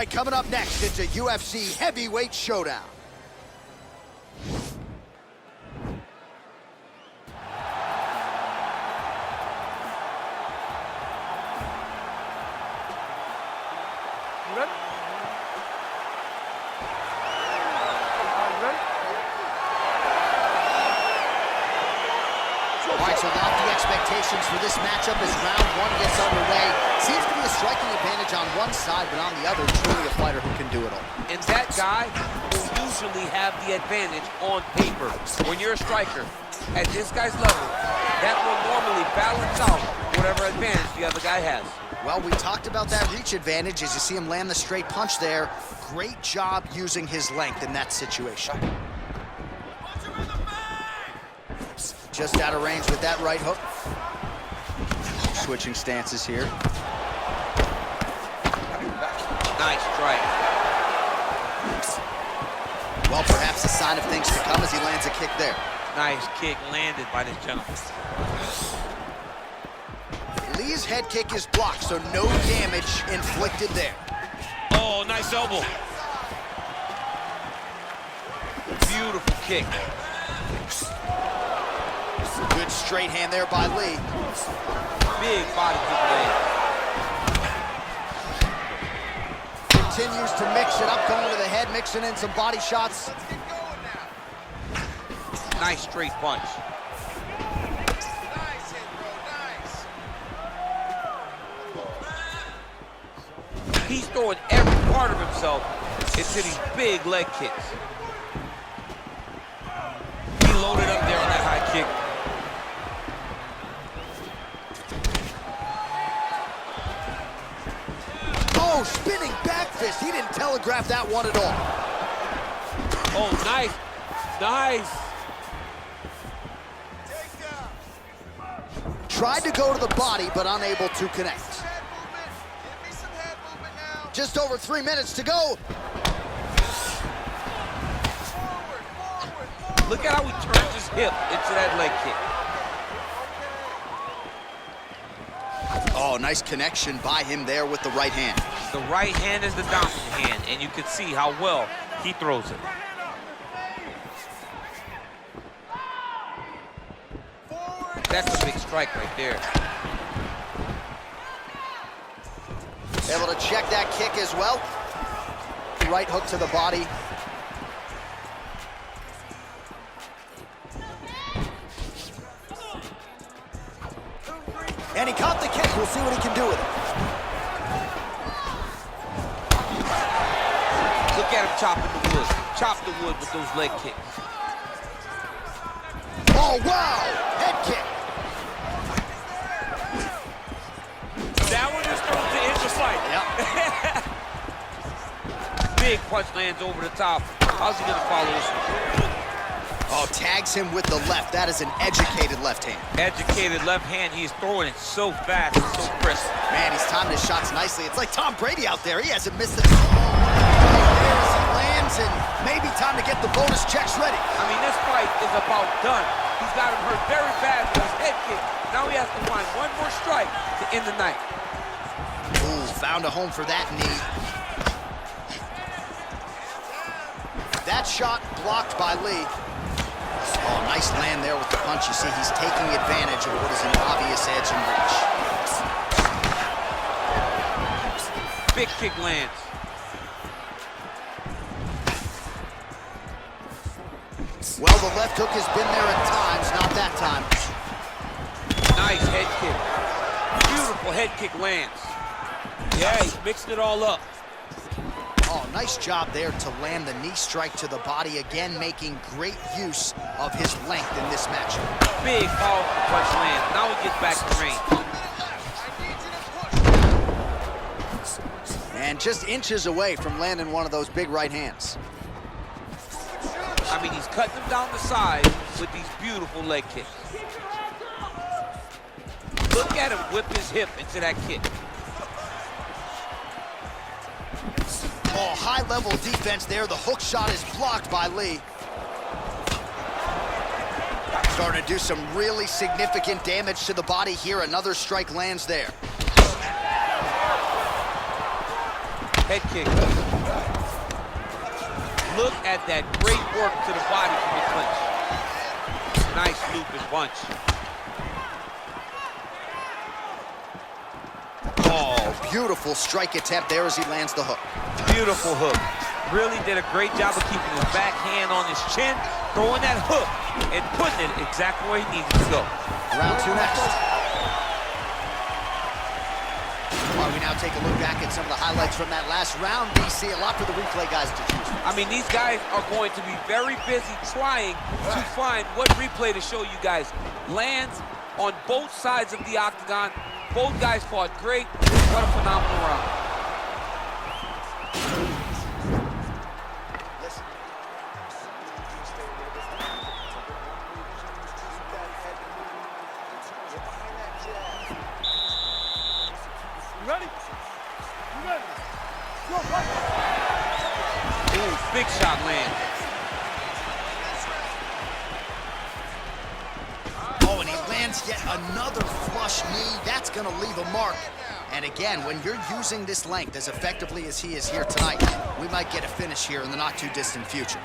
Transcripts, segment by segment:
right, coming up next, it's a UFC heavyweight showdown. You ready? All right, so lofty expectations for this matchup as round one gets underway. Seems to be a striking advantage on one side, but on the other, truly a fighter who can do it all. And that guy will usually have the advantage on paper. When you're a striker, at this guy's level, that will normally balance out whatever advantage the other guy has. Well, we talked about that reach advantage as you see him land the straight punch there. Great job using his length in that situation. Just out of range with that right hook. Switching stances here. Nice strike. Well, perhaps a sign of things to come as he lands a kick there. Nice kick landed by this gentleman. Lee's head kick is blocked, so no damage inflicted there. Oh, nice elbow. Beautiful kick. Good straight hand there by Lee. Big body kick land. Continues to mix it up, going to the head, mixing in some body shots. Nice straight punch. He's throwing every part of himself into these big leg kicks. He loaded up there on that high kick. Oh, spinning back fist. He didn't telegraph that one at all. Oh, nice. Nice. Tried to go to the body, but unable to connect. Just over 3 minutes to go. Look at how he turns his hip into that leg kick. Oh, nice connection by him there with the right hand. The right hand is the dominant hand, and you can see how well he throws it. That's a big strike right there. Able to check that kick as well. Right hook to the body. And he caught the kick. We'll see what he can do with it. Look at him chopping the wood. Chop the wood with those leg kicks. Oh, wow! Head kick. That one is thrown to end the fight. Yep. Big punch lands over the top. How's he gonna follow this one? Oh, tags him with the left. That is an educated left hand. Educated left hand. He's throwing it so fast and so crisp. Man, he's timing his shots nicely. It's like Tom Brady out there. He hasn't missed it. There as he lands, and maybe time to get the bonus checks ready. I mean, this fight is about done. He's got him hurt very bad with his head kick. Now he has to find one more strike to end the night. Ooh, found a home for that knee. That shot blocked by Lee. Oh, nice land there with the punch. You see, he's taking advantage of what is an obvious edge and reach. Big kick lands. Well, the left hook has been there at times, not that time. Nice head kick. Beautiful head kick lands. Yeah, he's mixing it all up. Oh, nice job there to land the knee strike to the body, again making great use of his length in this match. Big, powerful punch lands. Now he gets back to range. And just inches away from landing one of those big right hands. I mean, he's cutting them down the side with these beautiful leg kicks. Look at him whip his hip into that kick. Oh, high-level defense there. The hook shot is blocked by Lee. Starting to do some really significant damage to the body here. Another strike lands there. Head kick. Look at that great work to the body from the clinch. Nice loop and punch. Oh, beautiful strike attempt there as he lands the hook. Beautiful hook. Really did a great job of keeping his back hand on his chin, throwing that hook, and putting it exactly where he needs it to go. Round 2 next. While we now take a look back at some of the highlights from that last round, DC, a lot for the replay guys to choose from. I mean, these guys are going to be very busy trying to find what replay to show you guys. Lands on both sides of the octagon. Both guys fought great. What a phenomenal round. You ready? You ready? Go, fight. Ooh, big shot lands. Oh, and he lands yet another flush knee. That's going to leave a mark. And again, when you're using this length as effectively as he is here tonight, we might get a finish here in the not-too-distant future.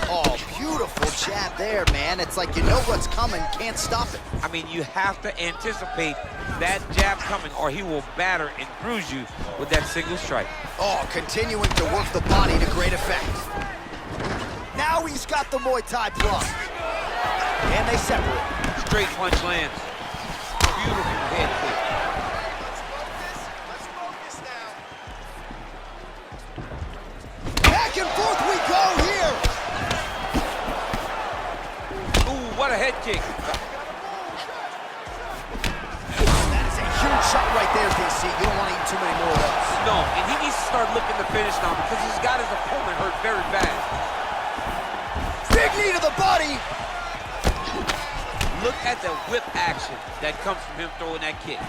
Oh, beautiful jab there, man. It's like you know what's coming, can't stop it. I mean, you have to anticipate that jab coming or he will batter and bruise you with that single strike. Oh, continuing to work the body to great effect. Now he's got the Muay Thai plug. And they separate. Straight punch lands. Beautiful head kick. Back and forth we go here. Ooh, what a head kick. That is a huge shot right there, DC. You don't want to eat too many more of those. No, and he needs to start looking to finish now because he's got his opponent hurt very bad. Big knee to the body. Look at the whip action that comes from him throwing that kick.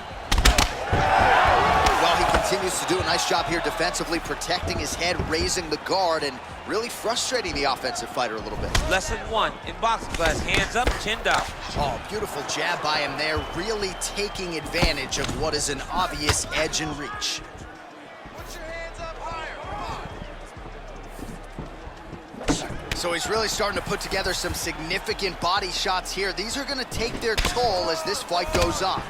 Well, he continues to do a nice job here defensively, protecting his head, raising the guard, and really frustrating the offensive fighter a little bit. Lesson 1 in boxing class, hands up, chin down. Oh, beautiful jab by him there, really taking advantage of what is an obvious edge and reach. Put your hands up higher. Come on. So he's really starting to put together some significant body shots here. These are going to take their toll as this fight goes on.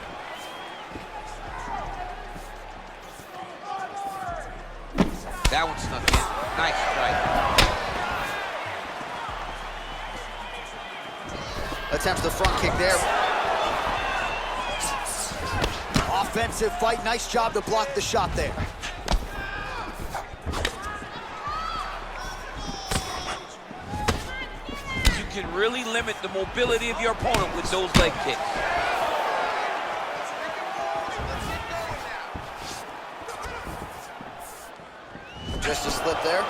That one snuck in. Nice strike. Attempts the front kick there. Offensive fight, nice job to block the shot there. You can really limit the mobility of your opponent with those leg kicks. Just a slip there.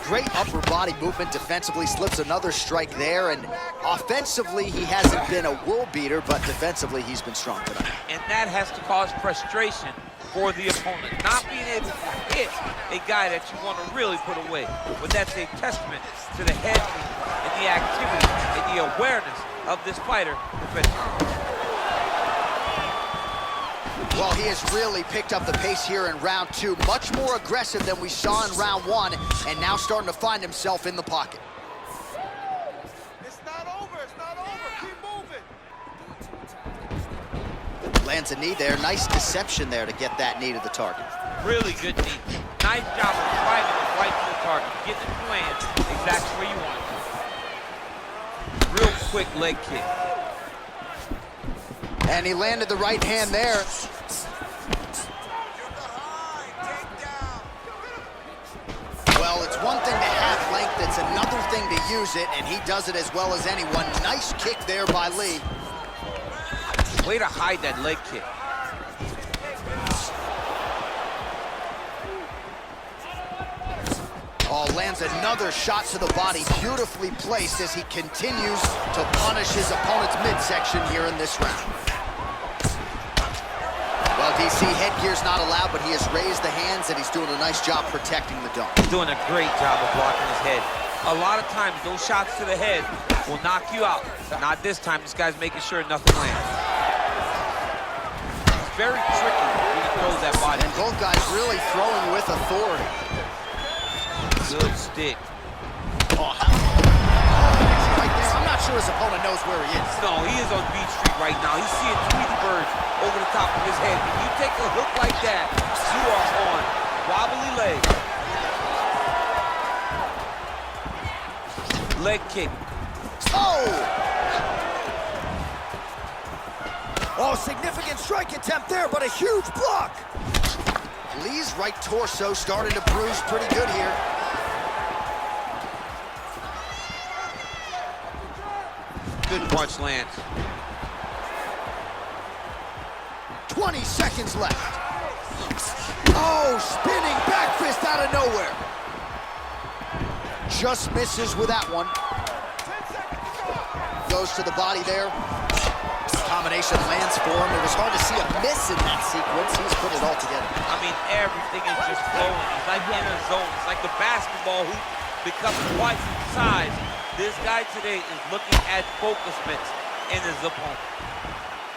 Great upper body movement defensively, slips another strike there, and offensively he hasn't been a world beater, but defensively he's been strong tonight. And that has to cause frustration for the opponent. Not being able to hit a guy that you want to really put away. But that's a testament to the head and the activity and the awareness of this fighter defensively. Well, he has really picked up the pace here in round 2. Much more aggressive than we saw in round 1, and now starting to find himself in the pocket. It's not over. It's not over. Keep moving. Lands a knee there. Nice deception there to get that knee to the target. Really good knee. Nice job of driving it right to the target. Getting it to land exactly where you want it. Real quick leg kick. And he landed the right hand there. Well, it's one thing to have length, it's another thing to use it, and he does it as well as anyone. Nice kick there by Lee. Way to hide that leg kick. Oh, lands another shot to the body, beautifully placed as he continues to punish his opponent's midsection here in this round. Well, DC, headgear's not allowed, but he has raised the hands, and he's doing a nice job protecting the dome. He's doing a great job of blocking his head. A lot of times, those shots to the head will knock you out. Not this time. This guy's making sure nothing lands. It's very tricky when he throws that body. And both guys really throwing with authority. Good stick. Oh, right there. I'm not sure his opponent knows where he is. No, he is on Beach Street right now. He's seeing Tweety birds over the top of his head. When you take a hook like that, you are on wobbly legs. Leg kick. Oh! Oh, significant strike attempt there, but a huge block. Lee's right torso starting to bruise pretty good here. Good punch lands. 20 seconds left. Oh, spinning back fist out of nowhere. Just misses with that one. Goes to the body there. Combination lands for him. It was hard to see a miss in that sequence. He's put it all together. I mean, everything is just flowing. He's like in a zone. It's like the basketball hoop becomes twice its size. This guy today is looking at focus mitts in his opponent.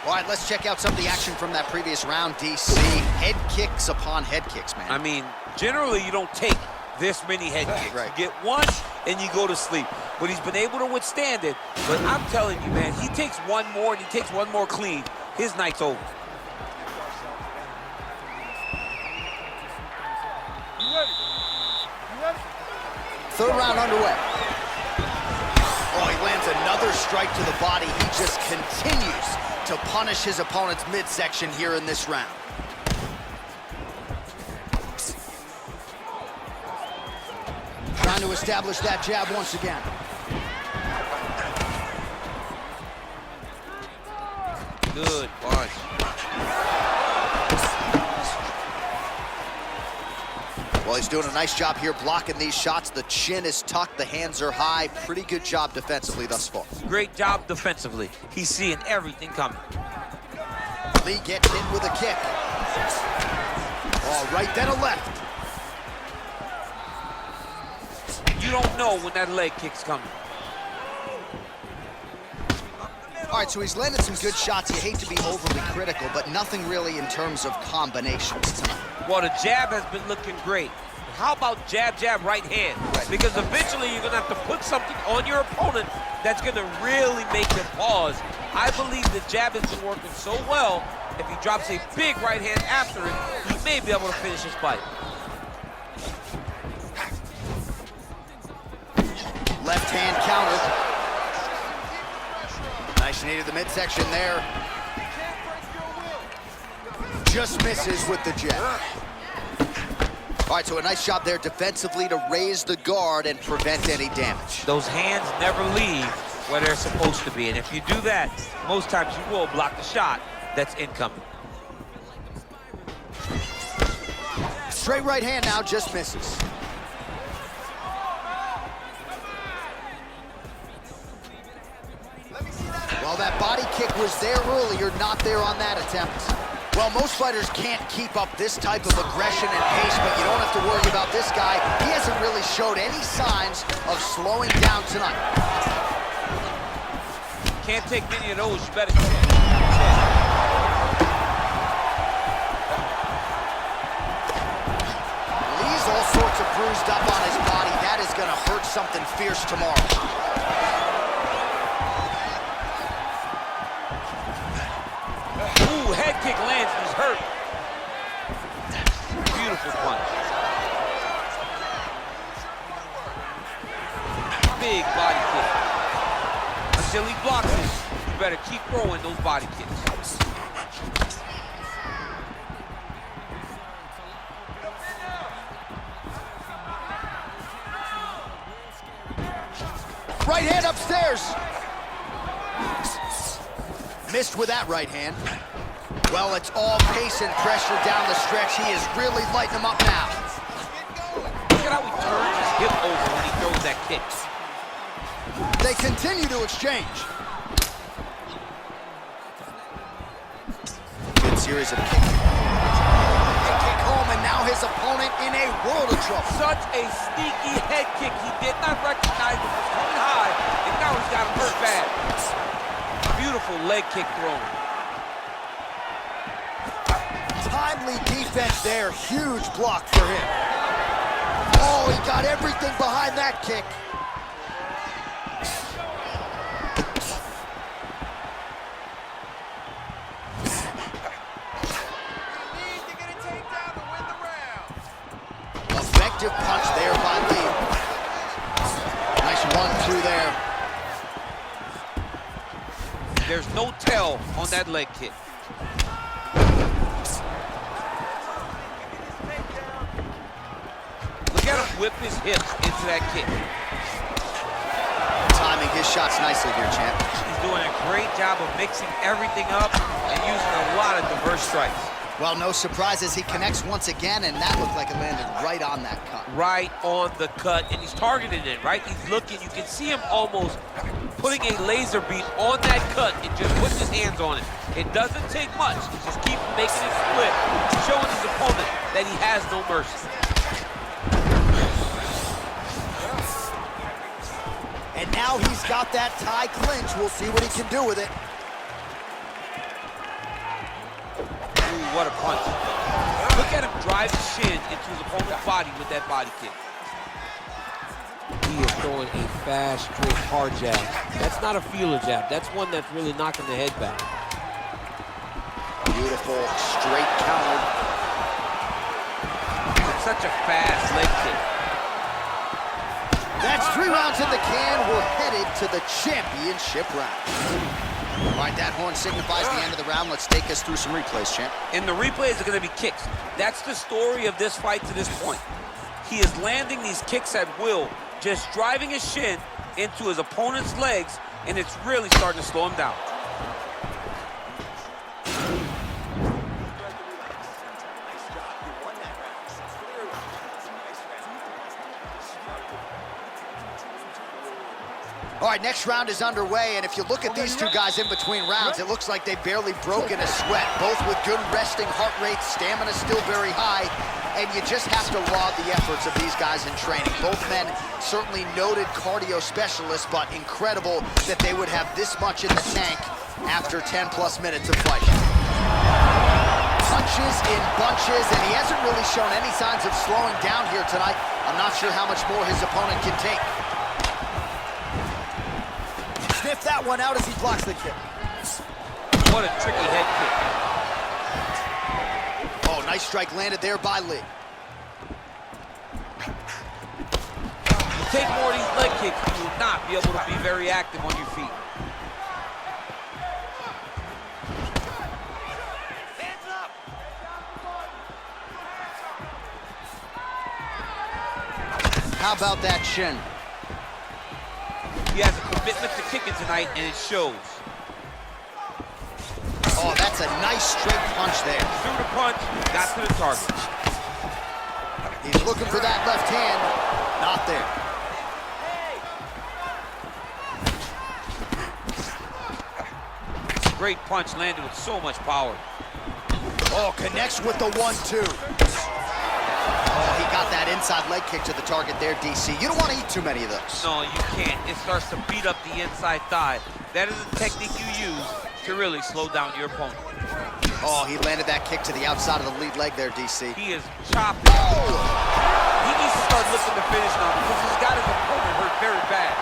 All right, let's check out some of the action from that previous round, DC. Head kicks upon head kicks, man. I mean, generally you don't take this many head kicks. Right. You get one and you go to sleep. But he's been able to withstand it. But I'm telling you, man, he takes one more and he takes one more clean. His night's over. Third round underway. Oh, he lands another strike to the body. He just continues to punish his opponent's midsection here in this round. Trying to establish that jab once again. Good punch. Well, he's doing a nice job here blocking these shots. The chin is tucked, the hands are high. Pretty good job defensively thus far. Great job defensively. He's seeing everything coming. Lee gets hit with a kick. Oh, right, then a left. You don't know when that leg kick's coming. All right, so he's landed some good shots. You hate to be overly critical, but nothing really in terms of combinations tonight. Well, the jab has been looking great. How about jab, jab, right hand? Because eventually you're going to have to put something on your opponent that's going to really make him pause. I believe the jab has been working so well, if he drops a big right hand after it, he may be able to finish his fight. Left hand counter. Nice knee to the midsection there. Just misses with the jab. All right, so a nice job there defensively to raise the guard and prevent any damage. Those hands never leave where they're supposed to be, and if you do that, most times you will block the shot that's incoming. Straight right hand now, just misses. Well, that body kick was there earlier, not there on that attempt. Well, most fighters can't keep up this type of aggression and pace, but you don't have to worry about this guy. He hasn't really showed any signs of slowing down tonight. Can't take many of those, you better. Lee's all sorts of bruised up on his body. That is gonna hurt something fierce tomorrow. Ooh, head kick lands and he's hurt. Beautiful punch. Big body kick. Until he blocks it, you better keep throwing those body kicks. Right hand upstairs. Missed with that right hand. Well, it's all pace and pressure down the stretch. He is really lighting them up now. Look at how he turns his hip over when he throws that kick. They continue to exchange. Good series of kicks. They kick home, and now his opponent in a world of trouble. Such a sneaky head kick. He did not recognize it was coming high, and now he's got him hurt bad. Beautiful leg kick thrown. Time Deadly defense there. Huge block for him. Oh, he got everything behind that kick. Effective punch there by Lee. Nice 1-2 there. There's no tell on that leg kick. Look at him whip his hips into that kick. Timing his shots nicely here, champ. He's doing a great job of mixing everything up and using a lot of diverse strikes. Well, no surprises, he connects once again, and that looked like it landed right on that cut. Right on the cut, and he's targeting it, right? He's looking, you can see him almost putting a laser beam on that cut and just putting his hands on it. It doesn't take much. He just keeps making it split, showing his opponent that he has no mercy. And now he's got that tie clinch. We'll see what he can do with it. Ooh, what a punch. Look at him drive his shin into his opponent's body with that body kick. He is throwing a fast, straight, hard jab. That's not a feeler jab. That's one that's really knocking the head back. Beautiful, straight counter. It's such a fast leg kick. That's 3 rounds in the can. We're headed to the championship round. All right, that horn signifies the end of the round. Let's take us through some replays, champ. And the replays are going to be kicks. That's the story of this fight to this point. He is landing these kicks at will, just driving his shin into his opponent's legs, and it's really starting to slow him down. All right, next round is underway, and if you look at these two guys in between rounds, it looks like they've barely broken a sweat. Both with good resting heart rates, stamina still very high, and you just have to laud the efforts of these guys in training. Both men certainly noted cardio specialists, but incredible that they would have this much in the tank after 10-plus minutes of fighting. Punches in bunches, and he hasn't really shown any signs of slowing down here tonight. I'm not sure how much more his opponent can take. Sniff that one out as he blocks the kick. What a tricky head kick. Oh, nice strike landed there by Lee. You take more of these leg kicks, you will not be able to be very active on your feet. How about that shin? He has a commitment to kicking tonight, and it shows. Oh, that's a nice straight punch there. Threw the punch, got to the target. He's looking for that left hand. Not there. Great punch landed with so much power. Oh, connects with the 1-2. Oh, he got that inside leg kick to the target there, DC. You don't want to eat too many of those. No, you can't. It starts to beat up the inside thigh. That is a technique you use to really slow down your opponent. Oh, he landed that kick to the outside of the lead leg there, DC. He is chopping. Oh! He needs to start looking to finish now because he's got his opponent hurt very bad.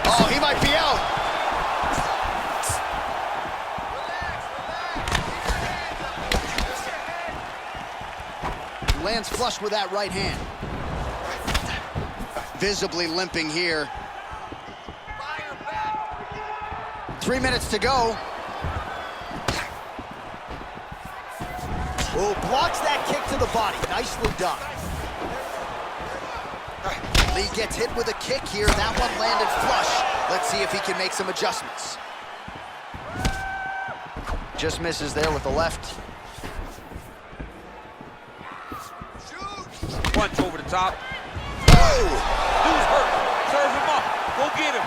Oh, he might be out. Lands flush with that right hand. Visibly limping here. 3 minutes to go. Oh, blocks that kick to the body. Nicely done. Lee gets hit with a kick here. That one landed flush. Let's see if he can make some adjustments. Just misses there with the left. Punch over the top. Oh! Dude's hurt. Serve him up. Go get him.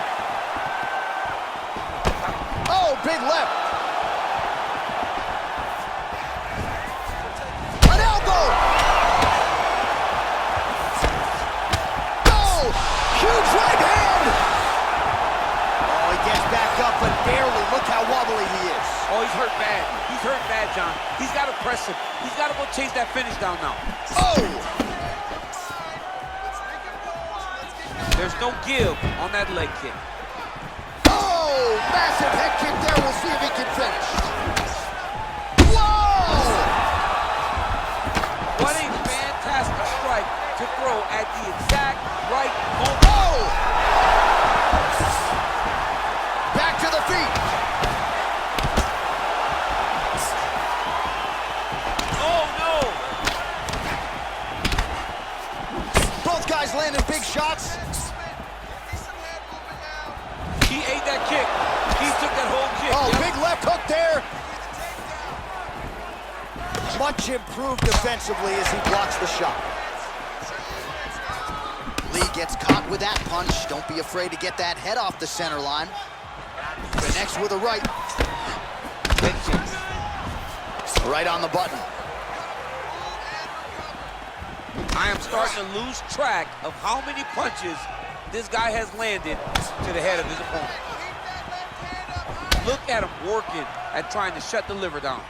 Oh, big left. An elbow. Oh, huge right hand. Oh, he gets back up, but barely. Look how wobbly he is. Oh, he's hurt bad. He's hurt bad, John. He's got to press him. He's got to go chase that finish down now. Oh! There's no give on that leg kick. Oh! Massive head kick there. We'll see if he can finish. Whoa! What a fantastic strike to throw at the exact right moment. Oh! Back to the feet. Oh, no! Both guys landing big shots. He ate that kick. He took that whole kick. Oh, Yep. big left hook there. Much improved defensively as he blocks the shot. Lee gets caught with that punch. Don't be afraid to get that head off the center line. Connects with a right. Leg kick. Right on the button. I am starting to lose track of how many punches this guy has landed to the head of his opponent. Look at him working at trying to shut the liver down.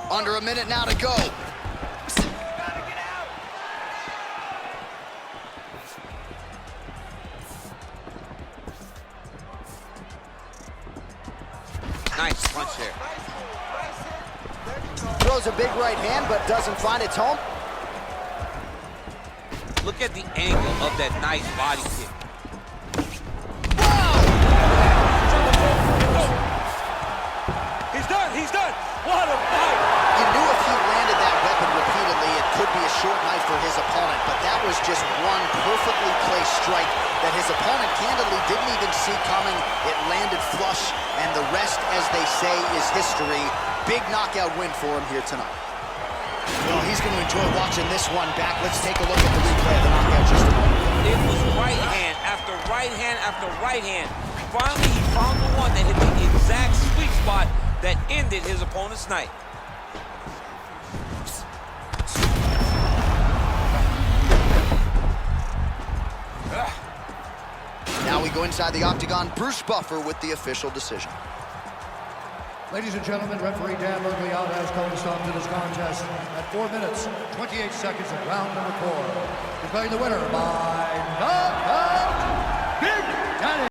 Under a minute now to go. Nice punch there. Throws a big right hand, but doesn't find its home. Look at the angle of that nice body kick. He's done, he's done. What a fight. You knew if he landed that weapon repeatedly, it could be a short knife for his opponent, but that was just one perfectly placed strike that his opponent candidly didn't even see coming. It landed flush, and the rest, as they say, is history. Big knockout win for him here tonight. Well, he's going to enjoy watching this one back. Let's take a look at the replay of the knockout just a moment. It was right hand after right hand after right hand. Finally, he found the one that hit the exact sweet spot that ended his opponent's night. Now we go inside the octagon. Bruce Buffer with the official decision. Ladies and gentlemen, referee Dan Mergliotta has called a stop to this contest at 4 minutes, 28 seconds of round number 4. Declaring the winner by knockout, Big Daddy.